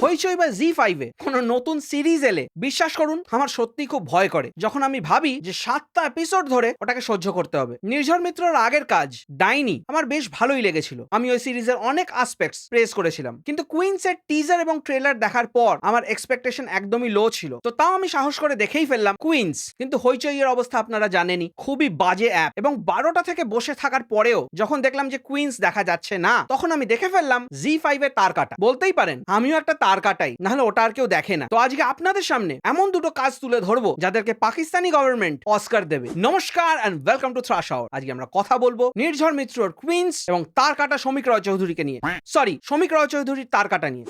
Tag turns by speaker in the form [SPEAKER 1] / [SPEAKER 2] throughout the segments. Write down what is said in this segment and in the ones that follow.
[SPEAKER 1] হইচই বা জি5-এ কোনো নতুন সিরিজ এলে বিশ্বাস করুন আমার সত্যি খুব ভয় করে, যখন আমি ভাবি যে 7টা এপিসোড ধরে ওটাকে সহ্য করতে হবে। নির্ঝর মিত্রর আগের কাজ ডাইনি আমার বেশ ভালোই লেগেছিল, আমি ওই সিরিজের অনেক আসপেক্টস প্রেস করেছিলাম, কিন্তু কুইন্সের টিজার এবং ট্রেলার দেখার পর আমার এক্সপেকটেশন একদমই লো ছিল। তো তাও আমি সাহস করে দেখেই ফেললাম কুইন্স। কিন্তু হইচই এর অবস্থা আপনারা জানেনই, খুবই বাজে অ্যাপ। এবং 12টা থেকে বসে থাকার পরেও যখন দেখলাম যে কুইন্স দেখা যাচ্ছে না, তখন আমি দেখে ফেললাম জি5-এর তার কাটা। বলতেই পারেন আমিও একটা তার কাটাই, নাহলে ওটা আর কেউ দেখে না। তো আজকে আপনাদের সামনে এমন দুটো কাজ তুলে ধরবো যাদেরকে পাকিস্তানি গভর্নমেন্ট অস্কার দেবে। নমস্কার and welcome to Thrash Hour. আজকে আমরা কথা বলবো নির্ঝর মিত্রর কুইন্স এবং তার কাটা শ্রমিক রয় চৌধুরীকে নিয়ে, সরি শ্রমিক রয় চৌধুরীর তার কাটা নিয়ে।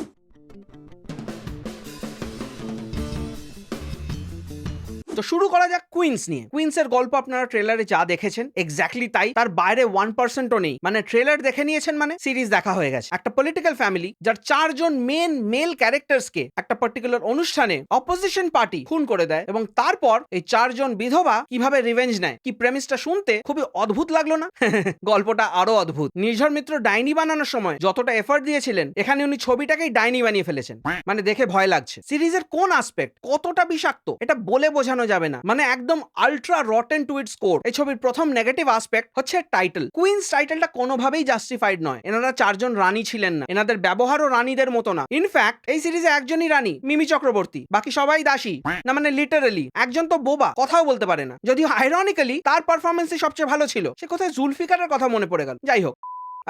[SPEAKER 1] তো শুরু করা যাক কুইন্স নিয়ে। কুইন্সের গল্প আপনারা ট্রেলারে যা দেখেছেন এক্স্যাক্টলি তাই, তার বাইরে 1%ও নেই। মানে ট্রেলার দেখে নিয়েছেন মানে সিরিজ দেখা হয়ে গেছে। একটা পলিটিক্যাল ফ্যামিলি যার 4জন মেল ক্যারেক্টার্সকে একটা পার্টিকুলার অনুষ্ঠানে অপোজিশন পার্টি খুন করে দেয়, এবং তারপর এই 4জন বিধবা কিভাবে রিভেঞ্জ নেয়। কি প্রেমিসটা শুনতে খুবই অদ্ভুত লাগলো না? গল্পটা আরো অদ্ভুত। নির্ঝর মিত্র ডাইনি বানানোর সময় যতটা এফর্ট দিয়েছিলেন, এখানে উনি ছবিটাকেই ডাইনি বানিয়ে ফেলেছেন। মানে দেখে ভয় লাগছে। সিরিজের কোন আসপেক্ট কতটা বিষাক্ত এটা বলে বোঝানো যাবে না, মানে একদম ultra rotten to its core. এই ছবির প্রথম নেগেটিভ আসপেক্ট হচ্ছে টাইটেল। কুইন্স টাইটেলটা কোনোভাবেই জাস্টিফাইড নয়। এনারা 4জন রানী ছিলেন না, এনাদের ব্যবহারও রানীদের মতো না। ইনফ্যাক্ট এই সিরিজে একজনই রানী, মিমি চক্রবর্তী, বাকি সবাই দাসী। না মানে লিটারালি একজন তো বোবা, কথাও বলতে পারে না। যদিও আইরনিক্যালি তার পারফরমেন্সই সবচেয়ে ভালো ছিল। সে কোথায় জুলফিকারের কথা মনে পড়ে গেল। যাই হোক,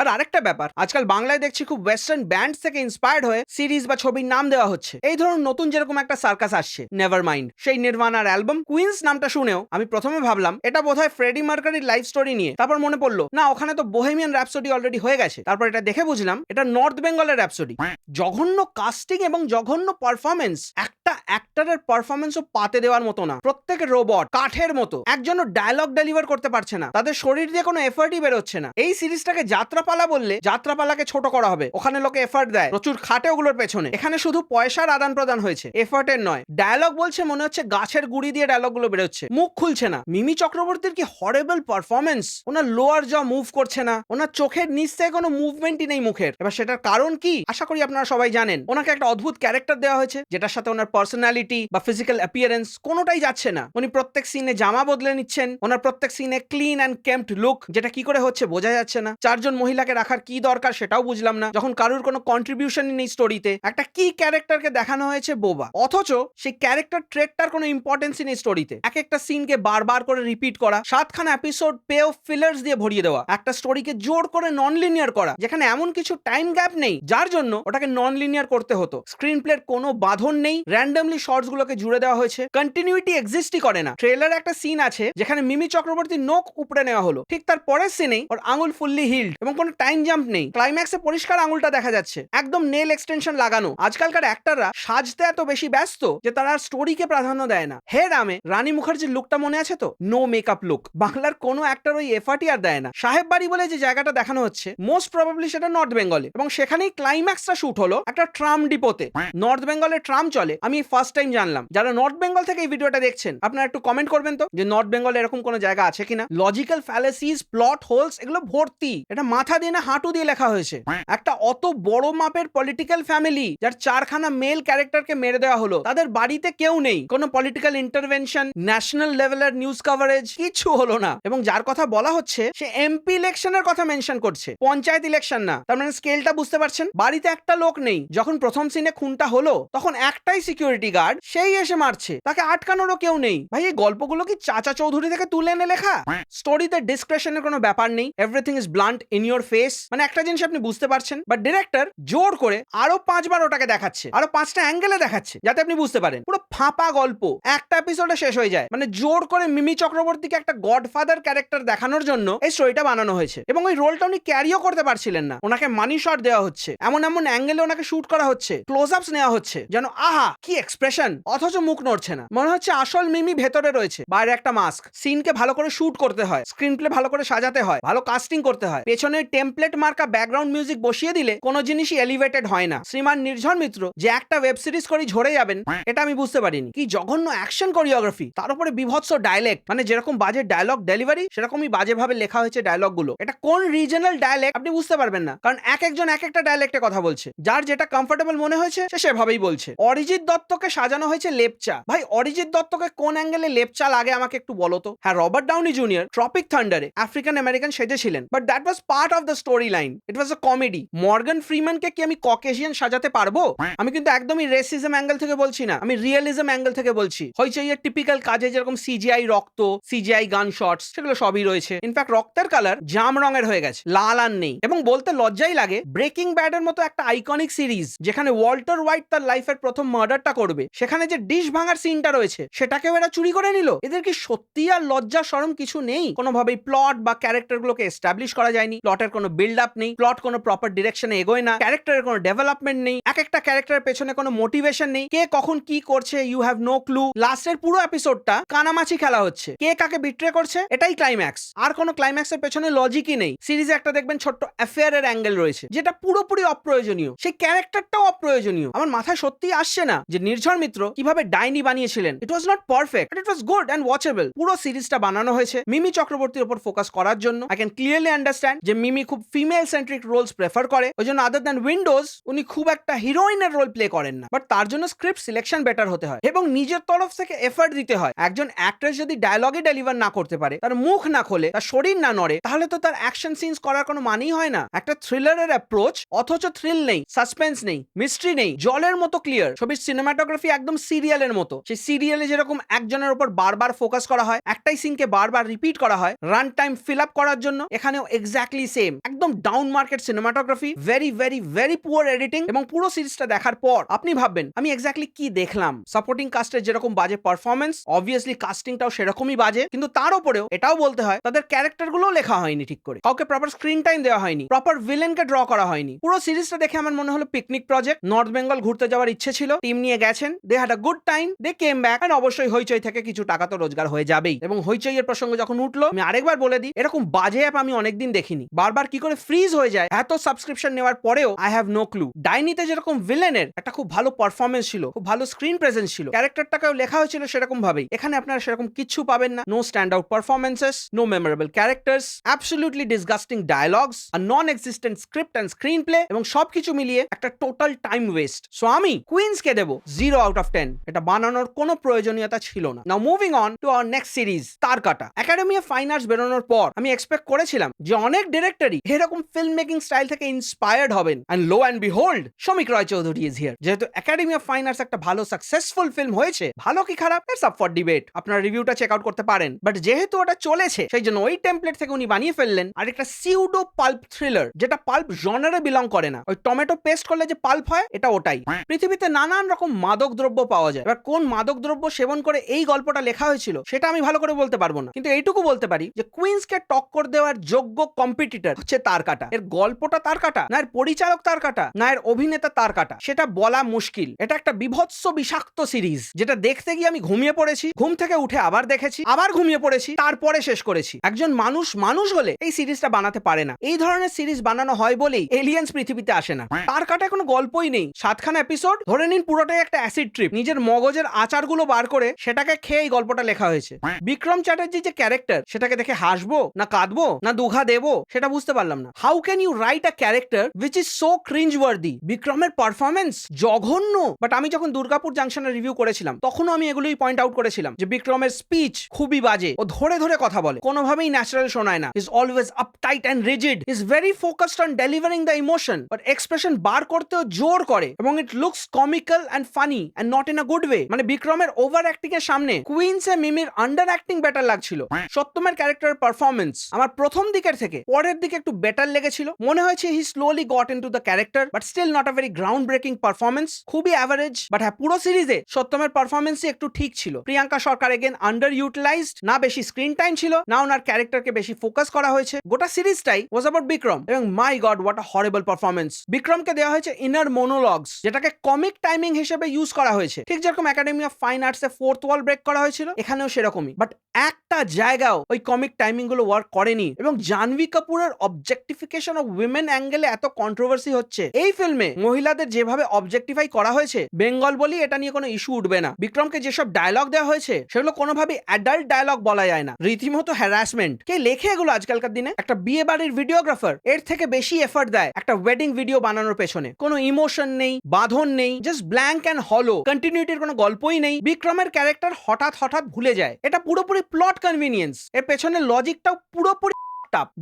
[SPEAKER 1] আর আরেকটা ব্যাপার, আজকাল বাংলায় দেখছি খুব ওয়েস্টার্ন ব্যান্ডস থেকে ইন্সপায়ার্ড হয়ে সিরিজ বা ছবির নাম দেওয়া হচ্ছে। এই ধরুন নতুন যেরকম একটা সার্কাস আসছে নেভার মাইন্ড, সেই নির্বাণার অ্যালবাম কুইন্স নামটা শুনেও আমি প্রথমে ভাবলাম এটা বোধহয় ফ্রেডি মার্কারির লাইফ স্টোরি নিয়ে। তারপর মনে পড়লো না, ওখানে তো বোহেমিয়ান র্যাপসোডি অলরেডি হয়ে গেছে। তারপর এটা দেখে বুঝলাম এটা নর্থ বেঙ্গলের র্যাপসোডি। জঘন্য কাস্টিং এবং জঘন্য পারফরমেন্স, একটা অ্যাক্টরের পারফরমেন্সও পাতে দেওয়ার মতো না। প্রত্যেকের রোবট, কাঠের মতো, একজনও ডায়লগ ডেলিভার করতে পারছে না, তাদের শরীর দিয়ে কোনো এফার্টই বেরোচ্ছে না। এই সিরিজটাকে যাত্রাপালা বললে যাত্রাপালাকে ছোট করা হবে। ওখানে লোকে এফার্ট দেয়, প্রচুর খাটে ওগুলোর পেছনে। এখানে শুধু পয়সার আদান প্রদান হয়েছে, এফার্টের নয়। ডায়লগ বলছে মনে হচ্ছে গাছের গুড়ি দিয়ে ডায়লগ গুলো বেরোচ্ছে, মুখ খুলছে না। মিমি চক্রবর্তীর কি হরেবল পারফরমেন্স, ওনার লোয়ার জ মুভ করছে না, ওনার চোখের নিচ থেকে কোনো মুভমেন্টই নেই মুখের। এবার সেটার কারণ কি আশা করি আপনারা সবাই জানেন। ওনাকে একটা অদ্ভুত ক্যারেক্টার দেওয়া হয়েছে যেটার সাথে ওনার পার্সোনালিটি বা ফিজিক্যাল অ্যাপিয়ারেন্স কোনোটাই যাচ্ছে না। উনি প্রত্যেক সিনে জামা বদলে নিচ্ছেন, ওনার প্রত্যেক সিনে ক্লিন অ্যান্ড কেম্পড লুক, যেটা কি করে হচ্ছে বোঝা যাচ্ছে না। 4জন মহিলাকে রাখার কি দরকার সেটাও বুঝলাম না, যখন কারোর কোনো কন্ট্রিবিউশনই নেই স্টোরিতে। একটা কি ক্যারেক্টারকে দেখানো হয়েছে বোবা, অথচ সেই ক্যারেক্টার ট্রেটটার কোনো ইম্পর্টেন্সই নেই স্টোরিতে। এক একটা সিনকে বারবার করে রিপিট করা, 7খানা এপিসোড পে অফ ফিলার্স দিয়ে ভরিয়ে দেওয়া, একটা স্টোরিকে জোর করে নন লিনিয়ার করা, যেখানে এমন কিছু টাইম গ্যাপ নেই যার জন্য ওটাকে নন লিনিয়ার করতে হতো। স্ক্রিন প্লের কোনো বাঁধন নেই, র্যান্ডমলি শর্টস গুলোকে জুড়ে দেওয়া হয়েছে, কন্টিনিউইটি এক্সিস্টই করে না। ট্রেলারে একটা সিন আছে যেখানে মিমি চক্রবর্তীর নখ উপড়ে নেওয়া হলো, ঠিক তার পরের সিনেই ওর আঙুল ফুললি হিল্ড এবং কোনো টাইম জাম্প নেই। ক্লাইম্যাক্সে পরিষ্কার আঙুলটা দেখা যাচ্ছে, একদম নেল এক্সটেনশন লাগানো। আজকালকার অ্যাক্টররা সাজতে এত বেশি ব্যস্ত যে তারা আর স্টোরিকে প্রাধান্য দেয় না। হে রামে রানী মুখার্জির লুকটা মনে আছে তো, নো মেকআপ লুক। বাংলার কোনো অ্যাক্টর ওই এফার্টই আর দেয় না। সাহেব বাড়ি বলে যে জায়গাটা দেখানো হচ্ছে মোস্ট প্রবাবলি সেটা নর্থ বেঙ্গলে, এবং সেখানেই ক্লাইম্যাক্সটা শুট হলো একটা ট্রাম ডিপোতে। নর্থ বেঙ্গলে ট্রাম চলে আমি ফার্স্ট টাইম জানলাম। যারা নর্থ বেঙ্গল থেকে এই ভিডিওটা দেখছেন আপনারা একটু কমেন্ট করবেন তো যে নর্থ বেঙ্গলে এরকম কোনো জায়গা আছে কিনা। লজিক্যাল ফ্যালাসিস, প্লট হোলস এগুলো ভর্তি। এটা মাথা দিয়ে না হাঁটু দিয়ে লেখা হয়েছে। একটা অত বড় মাপের পলিটিক্যাল ফ্যামিলি যার 4খানা মেল ক্যারেক্টারকে মেরে দেওয়া হলো, তাদের বাড়িতে কেউ নেই, কোনো পলিটিক্যাল ইন্টারভেনশন, ন্যাশনাল লেভেলের নিউজ কভারেজ কিছু হলো না। এবং যার কথা বলা হচ্ছে সে এমপি ইলেকশনের কথা মেনশন করছে, পঞ্চায়েত ইলেকশন না। তার মানে স্কেলটা বুঝতে পারছেন। বাড়িতে একটা লোক নেই। যখন প্রথম সিনে খুনটা হলো তখন একটাই সিকিউরিটি গার্ড, সেই এসে মারছে, তাকে আটকানোরও কেউ নেই। ভাই এই গল্পগুলো কি চাচা চৌধুরী থেকে তুলে এনে লেখা? স্টোরিতে ডিসক্রিপশনের কোনো ব্যাপার নেই, everything is blunt in your face. মানে একটা জিনিস আপনি বুঝতে পারছেন, বাট ডিরেক্টর জোর করে আরো 5বার ওটাকে দেখাচ্ছে, আরো 5টা অ্যাঙ্গেলে দেখাচ্ছে যাতে আপনি বুঝতে পারেন। পুরো ফাঁপা গল্প, একটা এপিসোডে শেষ হয়ে যায়। মানে জোর করে মিমি চক্রবর্তীকে একটা গডফাদার ক্যারেক্টার দেখানোর জন্য এই স্টোরিটা বানানো হয়েছে, এবং ওই রোলটা উনি ক্যারিও করতে পারছিলেন না। ওনাকে মানি শট দেওয়া হচ্ছে, এমন এমন অ্যাঙ্গেলে ওনাকে শুট করা হচ্ছে, ক্লোজ আপস নেওয়া হচ্ছে যেন আহা কি এক্সপ্রেশন, অথচ মুখ নড়ছে না। মনে হচ্ছে আসল মিমি ভেতরে রয়েছে, বাইরে একটা মাস্ক। সিনকে ভালো করে শুট করতে হয়, স্ক্রিন প্লে ভালো করে সাজাতে হয়, ভালো কাস্টিং করতে হয়, পেছনের টেমপ্লেট মার্কা ব্যাকগ্রাউন্ড মিউজিক বসিয়ে দিলে কোনো জিনিসই এলিভেটেড হয় না। শ্রীমান নির্ঝর মিত্র যে একটা ওয়েব সিরিজ করে ঝরে যাবেন এটা আমি বুঝতে পারিনি। কি জঘন্য অ্যাকশন কোরিওগ্রাফি, তার উপরে বিভৎস ডায়ালেক্ট, মানে যেরকম বাজে ডায়লগ ডেলিভারি সেরকমই বাজেভাবে লেখা হয়েছে ডায়লগ গুলো। এটা কোন রিজনাল ডায়ালেক্ট আপনি বুঝতে পারবেন না, কারণ একজন এক একটা ডায়ালেক্টে কথা বলছে, যার যেটা কমফোর্টেবল মনে হয়েছে সে সেভাবেই বলছে। অরিজিৎ দত্তকে সাজানো হয়েছে লেপচা। ভাই অরিজিৎ দত্তকে কোন অ্যাঙ্গেলে লেপচা লাগে আমাকে একটু বলো তো। হ্যাঁ, রবার্ট ডাউনি জুনিয়র ট্রপিক থান্ডারে আফ্রিকান আমেরিকান সেজেছিলেন, but that was part of the story line, it was a comedy. Morgan ফ্রিম্যানকে কি আমি ককেশিয়ান সাজাতে পারবো? আমি কিন্তু একদমই রেসিজম অ্যাঙ্গেল থেকে বলছি না, আমি রিয়েলিজম অ্যাঙ্গেল থেকে বলছি। হইচইয়ের টিপিক্যাল কাজে যেরকম সিজিআই রক্ত, সিজিআই গান শটস, সেগুলো সবই রয়েছে। ইনফ্যাক্ট রক্তের কালার জাম রঙের হয়ে গেছে, লাল আর নেই। এবং বলতে লজ্জাই লাগে, ব্রেকিং ব্যাডের মতো একটা আইকনিক সিরিজ যেখানে ওয়াল্টার হোয়াইট তার লাইফের প্রথম মার্ডারটা করবে, সেখানে যে ডিশ ভাঙার সিনটা রয়েছে সেটাকেও এরা চুরি করে নিল। এদের কি সত্যি আর লজ্জা শরম কিছু নেই? কোনোভাবেই প্লট বা ক্যারেক্টার গুলোকে এস্টাবলিশ করা যায়নি, প্লটের কোনো বিল্ড আপ নেই, প্লট কোনো প্রপার ডিরেকশনে এগোয় না, ক্যারেক্টারের কোনো ডেভেলপমেন্ট নেই, এক একটা ক্যারেক্টারের পেছনে কোনো মোটিভেশন নেই, কে কখন কি করছে ইউ হ্যাভ নো ক্লু। লাস্টের পুরো এপিসোডটা কানামাছি খেলা হচ্ছে, কে কাকে বিট্রে করছে এটাই ক্লাইম্যাক্স, আর কোনো ক্লাইম্যাক্সের পেছনে লজিকই নেই। সিরিজে একটা দেখবেন ছোট্ট অ্যাফেয়ারের অ্যাঙ্গেল রয়েছে যেটা পুরোপুরি অপ্রয়োজনীয়, সেই ক্যারেক্টারটাও অপ্রয়োজনীয়। আমার মাথায় সত্যি আসছে না যে নির্ঝর মিত্র কিভাবে ডাইনি বানিয়েছিলেন। It was not perfect, but it was good and watchable. পুরো সিরিজটা বানানো হয়েছে মিমি চক্রবর্তীর উপর ফোকাস করার জন্য। আই ক্যান ক্লিয়ারলি আন্ডারস্ট্যান্ড যে মিমি খুব ফিমেল সেন্ট্রিক রোলস প্রেফার করে, ওই জন্য আদার দ্যান উইন্ডোজ উনি খুব একটা হিরোইনের রোল প্লে করেন না, বাট তার জন্য স্ক্রিপ্ট সিলেকশন বেটার হতে হয় এবং নিজের তরফ থেকে এফর্ট দিতে হয়। একজন অ্যাক্ট্রেস যদি ডায়লগে ডেলিভার না করতে পারে, তার মুখ না খোলে, তার শরীর না নড়ে, তাহলে তো তার অ্যাকশন সিনস করার কোনো মানেই হয় না। একটা থ্রিলারের অ্যাপ্রোচ, অথচ থ্রিল নেই, সাসপেন্স নেই, মিস্ট্রি নেই, জলের মতো ক্লিয়ার। ছবির সিনেমাটোগ্রাফি একদম সিরিয়ালের মতো। সেই সিরিয়ালে যেরকম একজনের উপর বারবার ফোকাস করা হয়, একটাই সিনকে বারবার রিপিট করা হয় রান টাইম ফিল আপ করার জন্য, এখানেও এক্স্যাক্টলি সেম। একদম down market cinematography, very very very poor editing. এবং পুরো সিরিজটা দেখার পর আপনি ভাববেন আমি এক্স্যাক্টলি কি দেখলাম। সাপোর্টিং কাস্টের যেরকম বাজে পারফরমেন্স, অবভিয়াসলি কাস্টিংটাও সেরকমই বাজে, কিন্তু তার উপরেও এটাও বলতে হয় তাদের ক্যারেক্টারগুলো লেখা হয়নি ঠিক করে, কাউকে প্রপার স্ক্রিন টাইম দেওয়া হয়নি, প্রপার ভিলেনকে ড্র করা হয়নি। পুরো সিরিজটা দেখে আমার মনে হলো পিকনিক প্রজেক্ট। নর্থ বেঙ্গল ঘুরতে যাওয়ার ইচ্ছে ছিল, টিম নিয়ে গেছেন, they had a good time, they came back, and অবশ্যই হইচই থেকে কিছু টাকা তো রোজগার হয়ে যাবেই। এবং হইচই এর প্রসঙ্গ যখন উঠলো, আমি আরেকবার বলে দিই, এরকম বাজে অ্যাপ আমি অনেকদিন দেখিনি। বারবার কি করে ফ্রিজ হয়ে যায় এত সাবস্ক্রিপশন নেওয়ার পরেও, আই হ্যাভ নো ক্লু। ডাইনিতে যেরকম ভিলেনের একটা খুব ভালো পারফরমেন্স ছিল, খুব ভালো স্ক্রিন প্রেজেন্স ছিল, ক্যারেক্টারটাকেও লেখা হয়েছিল সেরকম ভাবেই, এখানে আপনারা সেরকম কিচ্ছু পাবেন না। No stand out performances, no memorable characters, absolutely disgusting dialogues, a non existent script and screenplay, এবং সবকিছু মিলিয়ে একটা টোটাল টাইম ওয়েস্ট। সো আমি কুইন্সকে দেবো 0 আউট অফ 10। এটা বানানোর কোনো প্রয়োজনীয়তা ছিল না। Now moving on to our next series, তারকাটা। একাডেমি অফ ফাইন আর্টস বেরোনোর পর আমি এক্সপেক্ট করেছিলাম যে অনেক ডিরেক্টরই এরকম ফিল্ম মেকিং স্টাইল থেকে ইন্সপায়ার্ড হবেন, and lo and behold Shamik Roy Chowdhury is here. যেহেতু একাডেমি অফ ফাইন আর্টস একটা ভালো সাকসেসফুল ফিল্ম হয়েছে, ভালো কি খারাপ ইটস আপ ফর ডিবেট, আপনারা রিভিউটা চেক আউট করতে পারেন, বাট যেহেতু ওটা চলেছে সেই জন্য ওই টেমপ্লেট থেকে উনি বানিয়ে ফেললেন আর একটা সিউডো পাল্প থ্রিলার, যেটা পাল্প জনারে বিলং করে না। ওই টমেটো পেস্ট করলে যে পাল্প হয় এটা ওটাই। পৃথিবীতে নানান রকম মাদক দ্রব্য পাওয়া যায়, এবার কোন মাদক দ্রব্য সেবন করে এই গল্পটা লেখা হয়েছিল সেটা আমি ভালো করে বলতে পারবো না, কিন্তু এইটুকু বলতে পারি যে কুইন্সকে টক্কর দেওয়ার যোগ্য কম্পিটিটর হচ্ছে তারকাটা। এর গল্পটা তারকাটা না, এর পরিচালক তারকাটা না, এর অভিনেতা তারকাটা, সেটা বলা মুশকিল। এটা একটা বিভৎস বিষাক্ত সিরিজ, যেটা দেখতে গিয়ে আমি ঘুমিয়ে পড়েছি, ঘুম থেকে উঠে আবার দেখেছি, আবার ঘুমিয়ে পড়েছি, তারপরে শেষ করেছি। একজন মানুষ মানুষ হলে এই সিরিজটা বানাতে পারে না। এই ধরনের সিরিজ বানানো হয় বলেই এলিয়েন্স পৃথিবীতে আসে না। তারকাটা কোনো গল্পই নেই, 7খানা এপিসোড, ধরে নিন পুরোটাই একটা অ্যাসিড ট্রিপ। নিজের মগজের আচারগুলো বার করে সেটাকে খেয়ে এই গল্পটা লেখা হয়েছে। বিক্রম চ্যাটার্জি যে ক্যারেক্টার, সেটাকে দেখে হাসবো না কাঁদবো না দুঘা দেবো সেটা বুঝতে পারলাম না। How can you write a character which is so cringe worthy? বিক্রমের পারফরমেন্স জঘন্য, বাট আমি যখন দুর্গাপুর জাংশনের রিভিউ করেছিলাম তখনও আমি এগুলোই পয়েন্ট আউট করেছিলাম যে বিক্রমের স্পিচ খুবই বাজে, ও ধরে ধরে কথা বলে, কোনোভাবেই ন্যাচারাল শোনায় না, is always uptight and rigid, is very focused on delivering the emotion, but expression বার করতেও জোর করে, এবং it looks comical and funny and not in a good way. মানে বিক্রমের ওভার অ্যাক্টিং এর সামনে কুইন্সে মিমির আন্ডার অ্যাক্টিং বেটার লাগছিল। সত্যমের ক্যারেক্টারের পারফরমেন্স আমার প্রথম দিকের থেকে পরের দিকে একটু বেটার লেগেছিল, মনে হয়েছে he slowly got into the character, but still not a very ground breaking performance, খুবই অ্যাভারেজ। বাট হ্যাঁ, পুরো সিরিজে সত্যমের পারফরমেন্সই একটু ঠিক ছিল। Priyanka Sarkar again underutilised, না বেশি স্ক্রিন টাইম ছিল, না ওনার ক্যারেক্টারকে বেশি ফোকাস করা হয়েছে। গোটা সিরিজটাই ওয়াজ অ্যাবাউট বিক্রম, এবং my God what a horrible performance. বিক্রমকে দেওয়া হয়েছে ইনার মোনোলগস, যেটাকে কমিক টাইমিং হিসেবে ইউজ করা হয়েছে, ঠিক যেরকম একাডেমি অফ ফাইন আর্টস এ ফোর্থ ওয়াল ব্রেক করা হয়েছিল, এখানেও সেরকমই। বাট একটা জায়গাও ওই কমিক টাইমিং গুলো ওয়ার্ক করেনি, এবং জাহ্নবী কাপুরের অবজেক্টিফিকেশন অফ উইমেন অ্যাঙ্গেলে এত কন্ট্রোভার্সি হচ্ছে। এই ফিল্মে মহিলাদের যেভাবে অবজেক্টিফাই করা হয়েছে, বেঙ্গল বলি এটা নিয়ে কোনো ইস্যু উঠবে না। বিক্রমকে যেসব ডায়লগ দেওয়া হয়েছে সেগুলো কোনোভাবে অ্যাডাল্ট ডায়লগ বলা যায় না, রীতিমতো হ্যারাসমেন্ট। কে লেখে এগুলো আজকালকার দিনে? একটা বিয়ে বাড়ির ভিডিওগ্রাফার এর থেকে বেশি এফর্ট দেয় একটা ওয়েডিং ভিডিও বানানোর পেছনে। কোনো ইমোশন নেই, বাঁধন নেই, জাস্ট ব্ল্যাঙ্ক অ্যান্ড হলো, কন্টিনিউটির কোনো গল্পই নেই। বিক্রমের ক্যারেক্টার হঠাৎ হঠাৎ ভুলে যায়, এটা পুরোপুরি প্লট কনভিনিয়েন্স। এর পেছনে লজিকটাও পুরোপুরি।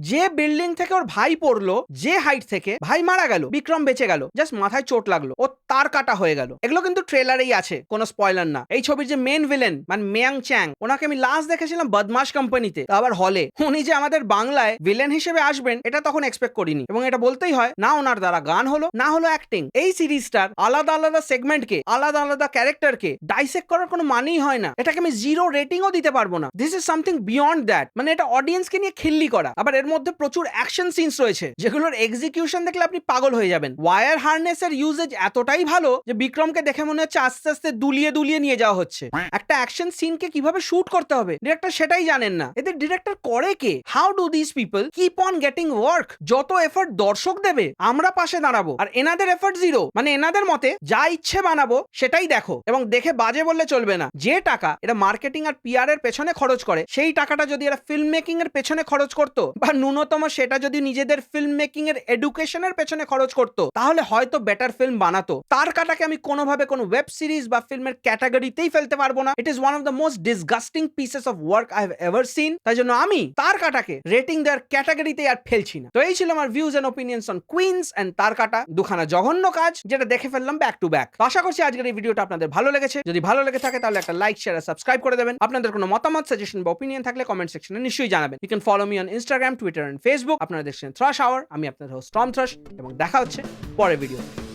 [SPEAKER 1] যে বিল্ডিং থেকে ওর ভাই পড়লো, যে হাইট থেকে, ভাই মারা গেল, বিক্রম বেঁচে গেল, জাস্ট মাথায় চোট লাগলো, ও তার কাটা হয়ে গেল। এগুলো কিন্তু ট্রেলারেই আছে, কোনো স্পয়লার না। এই ছবির যে মেন ভিলেন মানে মেয়াং চ্যাং, ওনাকে আমি লাস্ট দেখেছিলাম বদমাশ কোম্পানিতে, আবার হলে। উনি যে আমাদের বাংলায় ভিলেন হিসেবে আসবেন এটা তখন এক্সপেক্ট করিনি। এবং এটা বলতেই হয়, না ওনার দ্বারা গান হলো, না হলো অ্যাক্টিং। এই সিরিজটার আলাদা আলাদা সেগমেন্টকে, আলাদা আলাদা ক্যারেক্টারকে ডাইসেক্ট করার কোনো মানেই হয় না। এটাকে আমি 0 রেটিংও দিতে পারবো না। This is something beyond that. মানে এটা অডিয়েন্সকে নিয়ে খিল্লি করা। আবার এর মধ্যে প্রচুর অ্যাকশন সিনস রয়েছে যেগুলোর এক্সিকিউশন দেখলে আপনি পাগল হয়ে যাবেন। ওয়ার হারনেসের ইউজেজ এতটাই ভালো যে বিক্রমকে দেখে মনে হচ্ছে আস্তে আস্তে দুলিয়ে দুলিয়ে নিয়ে যাওয়া হচ্ছে। একটা অ্যাকশন সিনকে কিভাবে শুট করতে হবে ডিরেক্টর সেটাই জানেন না। এদের ডিরেক্টর করে কে? How do this people keep on getting work? যত এফর্ট দর্শক দেবে আমরা পাশে দাঁড়াবো, আর এনাদের এফর্ট 0। মানে এনাদের মতে যা ইচ্ছে বানাবো সেটাই দেখো, এবং দেখে বাজে বললে চলবে না। যে টাকা এটা মার্কেটিং আর পিআর এর পেছনে খরচ করে, সেই টাকাটা যদি এরা ফিল্ম মেকিং এর পেছনে খরচ করতো, বা ন্যূনতম সেটা যদি নিজেদের ফিল্ম মেকিং এর এডুকেশনের পেছনে খরচ করতো, তাহলে হয়তো বেটার ফিল্ম বানাতো। তার কাটাকে আমি কোনোভাবে কোনো ওয়েব সিরিজ বা ফিল্মের ক্যাটাগরিতেই ফেলতে পারবো না। It is one of the most disgusting pieces of work I have ever seen. তাই জন্য আমি তার কাটাকে রেটিং দেওয়ার ক্যাটাগরিতেই আর ফেলছি না। তো এই ছিল আমার views and opinions on Queens and তার কাটা, দুখানা জঘন্য কাজ যেটা দেখে ফেললাম ব্যাক টু ব্যাক। আশা করছি আজকের এই ভিডিওটা আপনাদের ভালো লেগেছে। যদি ভালো লেগে থাকে তাহলে একটা লাইক, শেয়ার আর সাবস্ক্রাইব করে দেবেন। আপনাদের কোনো মতামত, সাজেশন বা ওপিনিয়ন থাকলে কমেন্ট সেকশনে নিশ্চয়ই জানাবেন। You can follow me on Instagram, Twitter and Facebook. আপনারা দেখছেন থ্রাশ আওয়ার। আমি আপনাদের হোস্ট টম থ্রাশ, এবং দেখা হচ্ছে পরের ভিডিও।